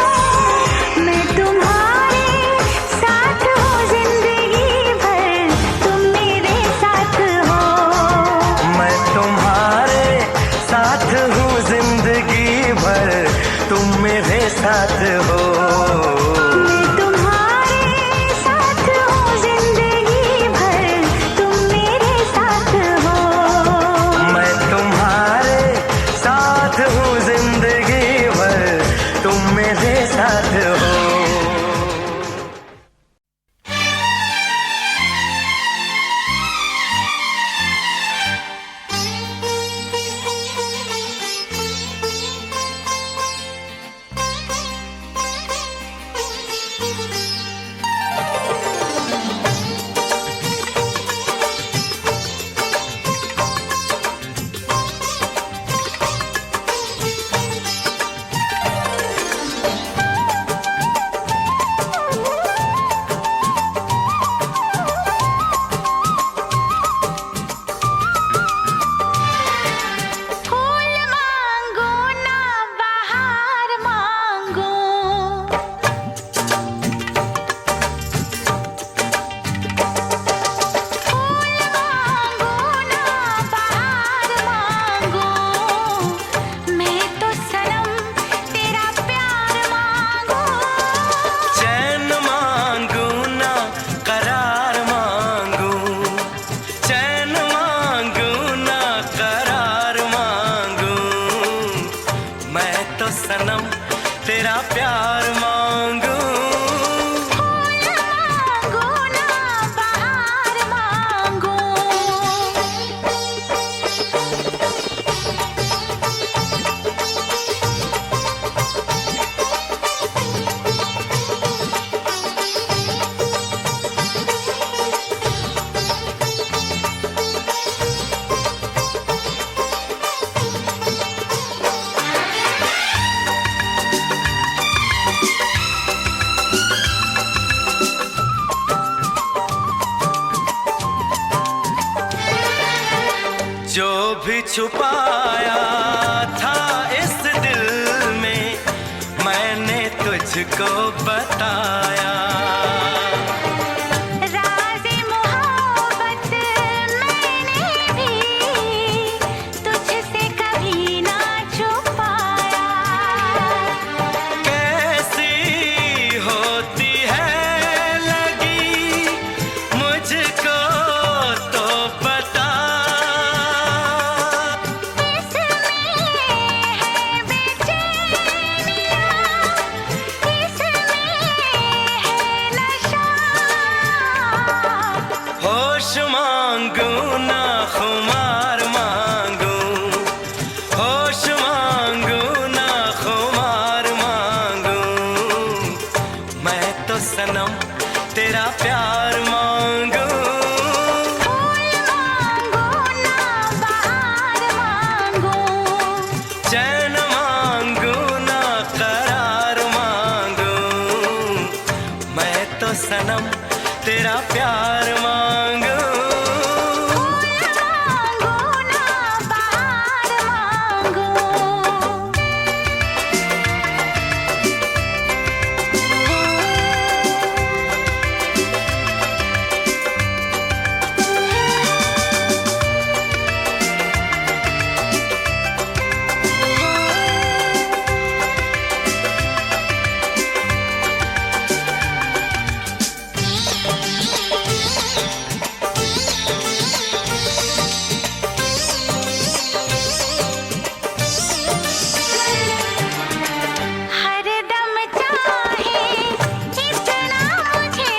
मैं तुम्हारे साथ हूँ जिंदगी भर, तुम मेरे साथ हो। मैं तुम्हारे साथ हूँ जिंदगी भर, तुम मेरे साथ हो। मैं तुम्हारे साथ हूँ जिंदगी भर, तुम मेरे साथ हो। मैं तुम्हारे साथ हूँ जिंदगी भर, तुम मेरे साथ हो। समाया था इस दिल में, मैंने तुझको बताया। राज़े मोहब्बत मैंने भी तुझसे कभी ना छुपाया। कैसी होती है लगी मुझको तो बता। इसमें है बेचैनियाँ, इसमें है नशा। होश मांगू ना खुमार मांगू, होश मांगू ना खुमार मांगू, मैं तो सनम तेरा प्यार मांगू। फूल मांगो ना बहार मांगो, चैन मांगू ना करार मांगू, मैं तो सनम तेरा प्यार मांगू। फूल मांगो ना बहार मांगो। हरदम चाहे इतना मुझे,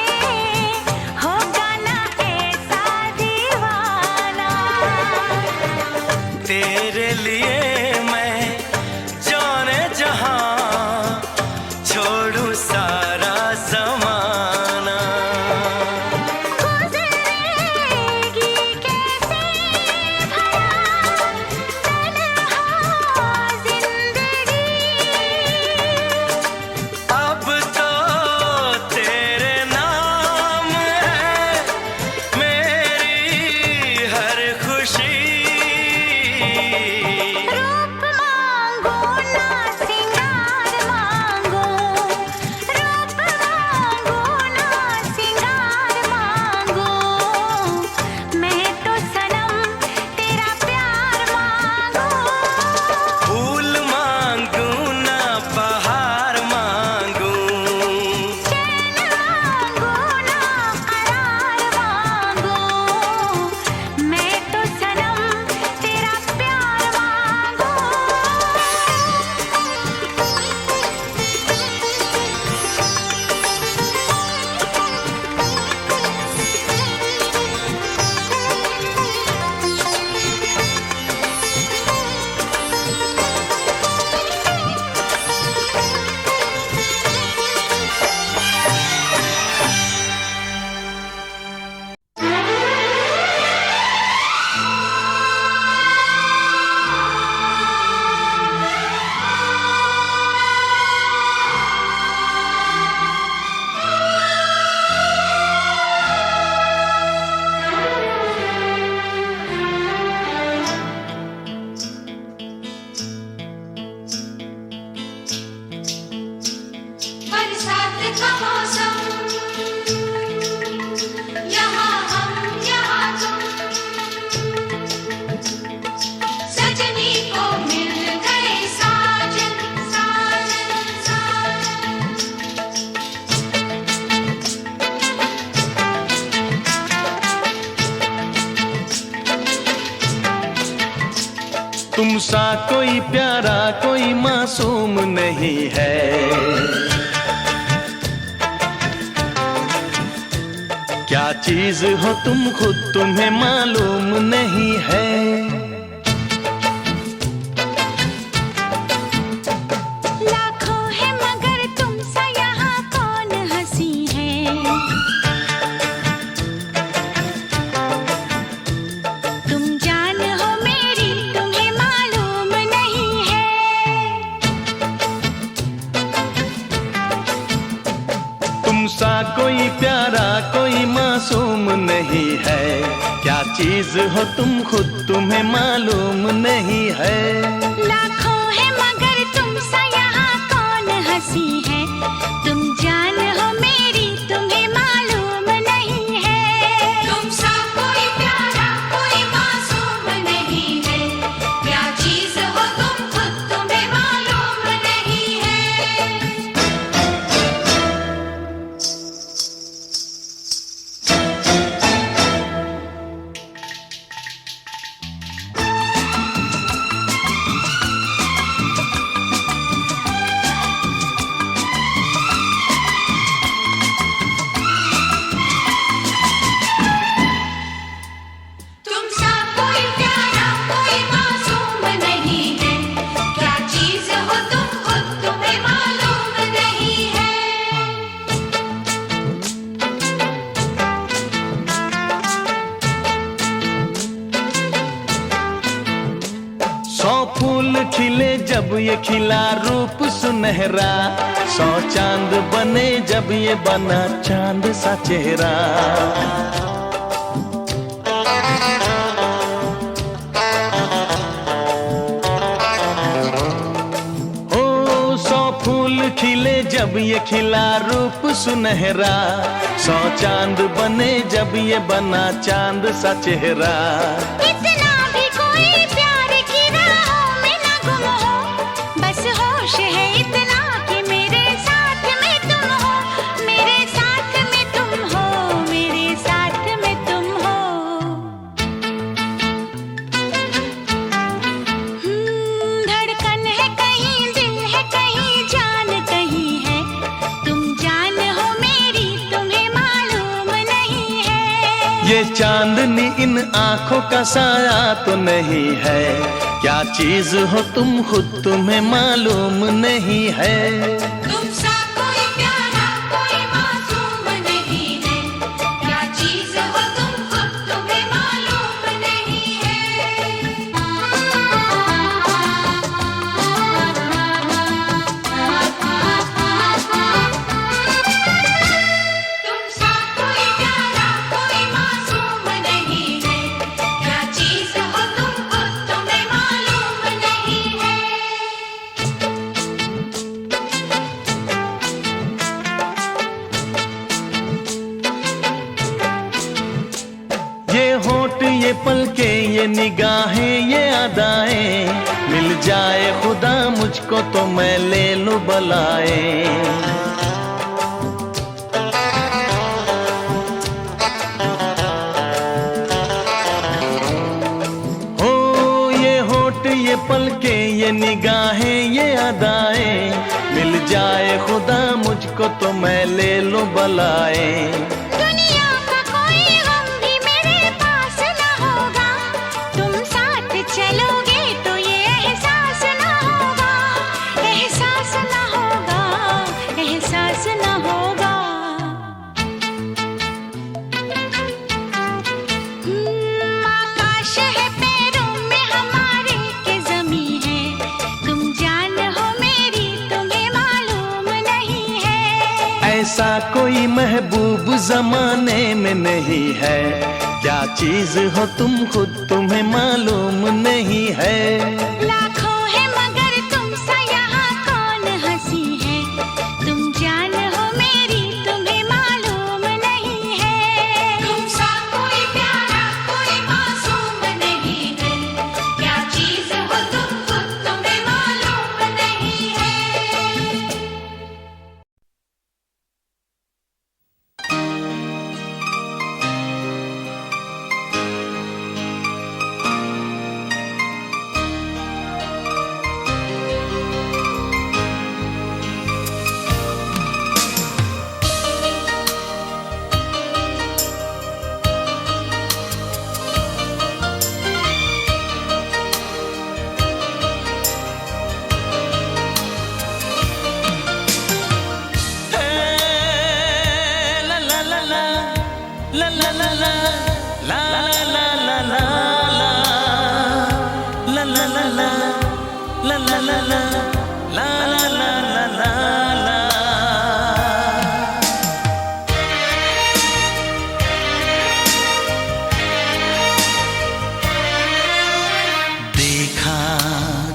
होगा ना ऐसा दीवाना। तेरे लिए मैं जाने जहां छोड़ू सारा जमाना। गुज़रेगी कैसे भला तन्हा ज़िंदगी। अब तो तेरे नाम है मेरी हर खुशी। रूप मांगो ना सिंगार मांगो, रूप मांगो ना सिंगार मांगो, मैं तो सनम तेरा प्यार मांगो। फूल मांगू ना बहार मांगू, चैन मांगो ना करार मांगो, मैं तो सनम तेरा प्यार मांगो। बरसात का मौसम, यहाँ हम यहाँ तुम, सजनी को मिल गए साजन साजन साजन। तुम सा कोई प्यारा कोई मासूम नहीं है। क्या चीज हो तुम खुद तुम्हें मालूम नहीं है। लाखों है मगर तुम सा यहाँ कौन हंसी है। तुम जान हो मेरी तुम्हें मालूम नहीं है। तुम सा कोई प्यारा कोई मासूम नहीं है, क्या चीज हो तुम खुद तुम्हें मालूम नहीं है। लाखों है मगर तुम सा यहाँ कौन हंसी है, तुम जान हो मेरी तुम्हें मालूम नहीं है। तुम सा कोई प्यारा कोई मासूम नहीं है, क्या चीज हो तुम खुद तुम्हें मालूम नहीं है। तुम सा कोई प्यारा कोई मासूम नहीं है, क्या चीज हो तुम खुद तुम्हें मालूम नहीं है। सौ फूल खिले जब ये खिला रूप सुनहरा, 100 चांद बने जब ये बना चांद सा चेहरा। ओ 100 फूल खिले जब ये खिला रूप सुनहरा, 100 चांद बने जब ये बना चांद सा चेहरा। इतना भी कोई प्यार की राहों में ना गुम हो, बस होश है इतना कि मेरे साथ में तुम हो, मेरे साथ में तुम हो, मेरे साथ में तुम हो। धड़कन है कहीं दिल है कहीं जान कहीं है, तुम जान हो मेरी तुम्हें मालूम नहीं है। ये चांदनी इन आंखों का साया तो नहीं है, क्या चीज हो तुम खुद तुम्हें मालूम नहीं है। तुम सा कोई प्यारा कोई मासूम नहीं है, क्या चीज हो तुम खुद तुम्हें मालूम नहीं है। तुम सा कोई प्यारा कोई मासूम नहीं है, क्या चीज हो तुम खुद तुम्हें मालूम नहीं है। ये होठ ये पलके ये निगाहें ये अदाएं, मिल जाए खुदा मुझको तो मैं ले लूं बलाए। ओ ये होठ ये पलके ये निगाहें ये अदाएं, मिल जाए खुदा मुझको तो मैं ले लूं बलाए। दुनिया का कोई गम भी मेरे पास न होगा, तुम साथ चलोगे तो ये एहसास न होगा, एहसास न होगा, एहसास न होगा। आकाश है पैरों में हमारे के ज़मीं है, तुम जान हो मेरी तुम्हें मालूम नहीं है। ऐसा कोई महबूब जमाने में नहीं है, क्या चीज हो तुम खुद तुम्हें मालूम नहीं है। लाखों है मगर तुम सा यहाँ कौन हंसी है, तुम जान हो मेरी तुम्हें मालूम नहीं है। तुम सा कोई प्यारा कोई मासूम नहीं है, क्या चीज हो तुम खुद तुम्हें मालूम नहीं है।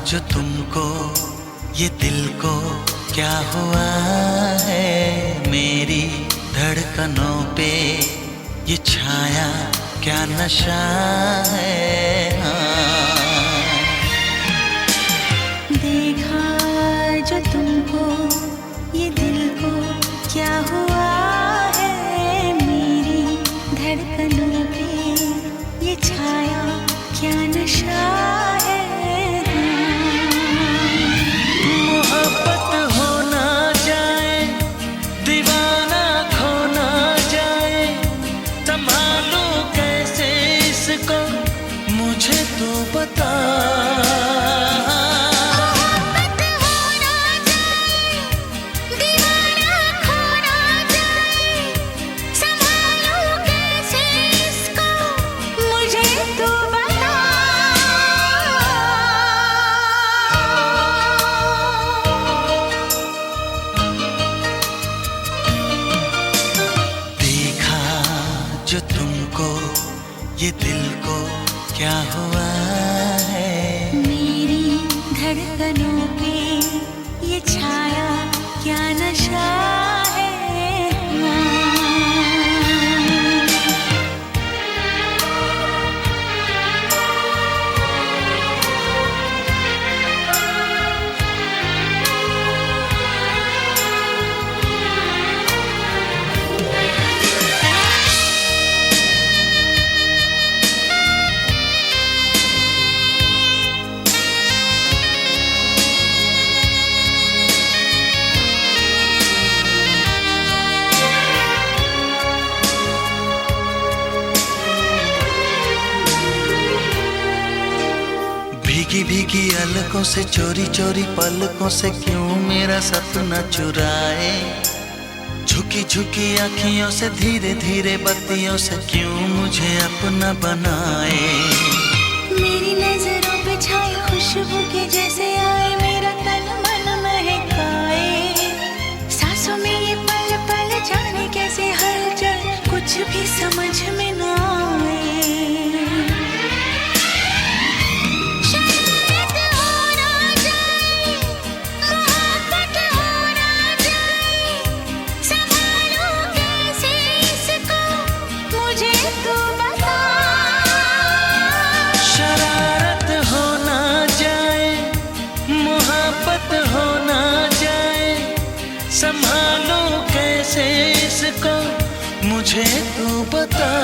जो तुमको ये दिल को क्या हुआ है, मेरी धड़कनों पे ये छाया क्या नशा है। देखा जो तुमको ये दिल को क्या हुआ है, मेरी धड़कनों पे ये छाया क्या नशा है। मोहब्बत हो ना जाए, दीवाना खो ना जाए, संभालूं कैसे इसको मुझे तो बता। जो तुमको ये दिल को क्या हुआ है, मेरी धड़कनों पे ये छाया क्या नशा है। भीगी भीगी अलकों से चोरी चोरी पलकों से क्यों मेरा सपना चुराए, झुकी झुकी आँखियों से धीरे धीरे बत्तियों से क्यों मुझे अपना बनाए। मेरी नजरों पे छाई खुशबू के जैसे आए, मेरा तन मन महकाए, सांसों में ये पल पल जाने कैसे हलचल कुछ भी समझ में ना आए। संभालो कैसे इसको मुझे तो बता।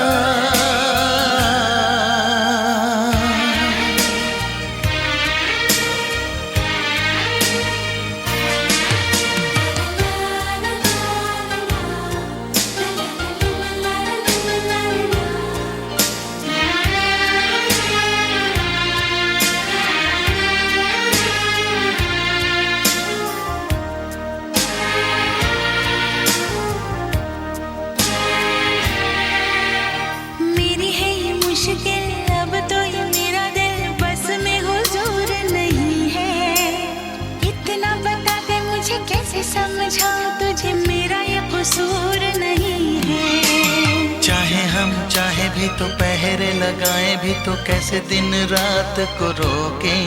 अब तो ये मेरा दिल बस में हुजूर नहीं है, इतना बता दे मुझे कैसे समझाऊं तुझे मेरा ये कसूर नहीं है। चाहे हम चाहे भी तो पहरे लगाए भी तो कैसे दिन रात को रोके,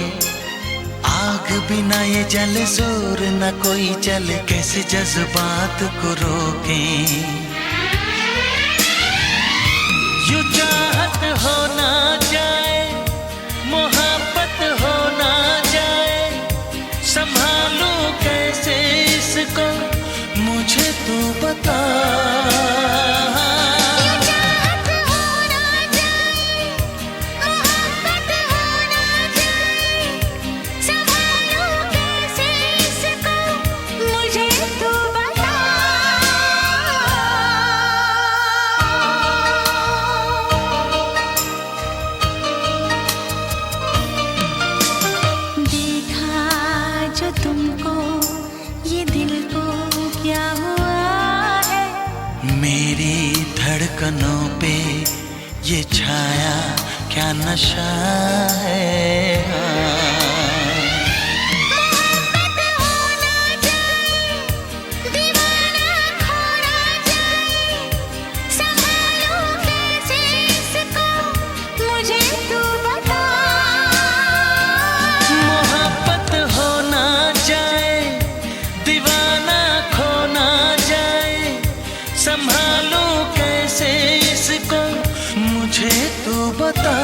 आग बिना ये जले जोर न कोई चले, कैसे जज्बात को रोके। यूं चाहत हो ना जाए, मोहब्बत हो ना जाए, संभालूं कैसे इसको मुझे तू बता। तुमको ये दिल को क्या हुआ है, मेरी धड़कनों पे ये छाया क्या नशा है। मुझे तू बता। मोहब्बत बता